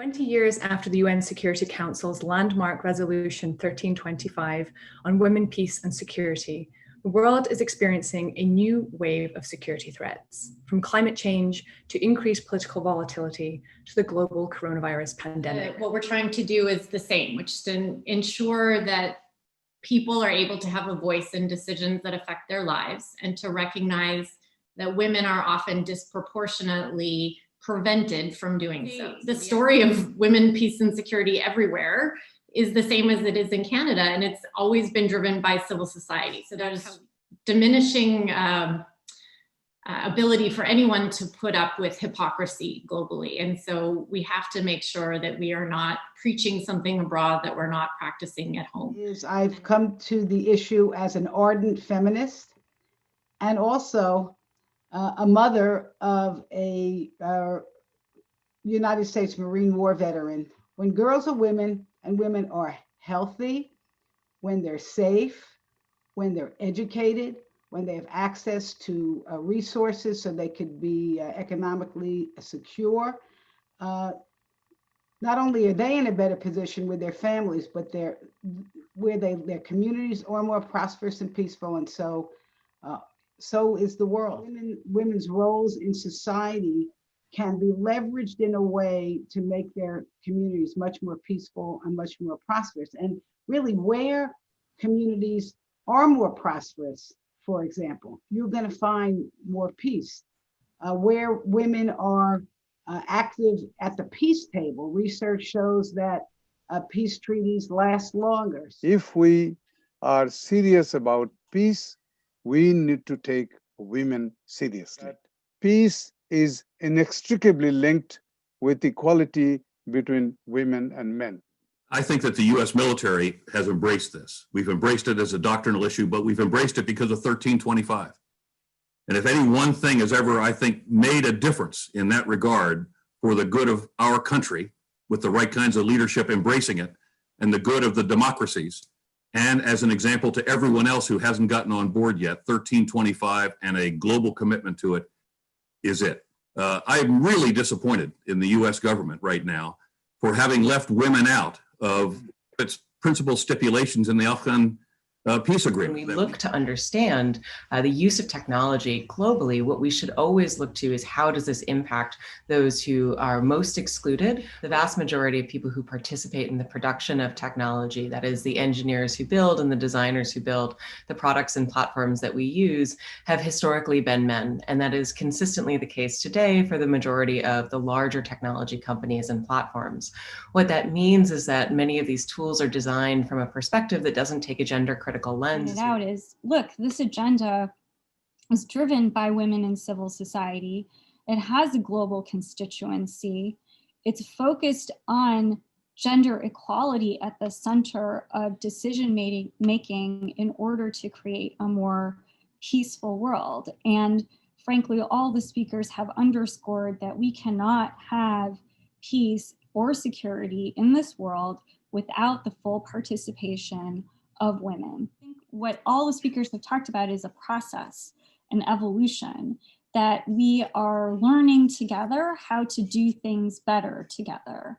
20 years after the UN Security Council's landmark Resolution 1325 on women, peace and security, the world is experiencing a new wave of security threats, from climate change to increased political volatility to the global coronavirus pandemic. What we're trying to do is the same, which is to ensure that people are able to have a voice in decisions that affect their lives, and to recognize that women are often disproportionately prevented from doing so. The story of women, peace and security everywhere is the same as it is in Canada, and it's always been driven by civil society. So there's diminishing ability for anyone to put up with hypocrisy globally. And so we have to make sure that we are not preaching something abroad that we're not practicing at home. I've come to the issue as an ardent feminist, and also a mother of a United States Marine War veteran. When girls are women and women are healthy, when they're safe, when they're educated, when they have access to resources so they could be economically secure, not only are they in a better position with their families, but their communities are more prosperous and peaceful, and so is the world. Women's roles in society can be leveraged in a way to make their communities much more peaceful and much more prosperous. And really, where communities are more prosperous, for example, you're going to find more peace. Where women are active at the peace table, research shows that peace treaties last longer. If we are serious about peace, we need to take women seriously. Peace is inextricably linked with equality between women and men. I think that the U.S. military has embraced this. We've embraced it as a doctrinal issue, but we've embraced it because of 1325. And if any one thing has ever, I think, made a difference in that regard for the good of our country, with the right kinds of leadership embracing it, and the good of the democracies, and as an example to everyone else who hasn't gotten on board yet, 1325 and a global commitment to it is it. I'm really disappointed in the U.S. government right now for having left women out of its principal stipulations in the Afghan peace agreement. When we look to understand the use of technology globally, what we should always look to is how does this impact those who are most excluded? The vast majority of people who participate in the production of technology, that is the engineers who build and the designers who build the products and platforms that we use, have historically been men. And that is consistently the case today for the majority of the larger technology companies and platforms. What that means is that many of these tools are designed from a perspective that doesn't take a gender critical lens. Out is, look, this agenda is driven by women in civil society. It has a global constituency. It's focused on gender equality at the center of decision making in order to create a more peaceful world. And frankly, all the speakers have underscored that we cannot have peace or security in this world without the full participation of women. I think what all the speakers have talked about is a process, an evolution, that we are learning together how to do things better together.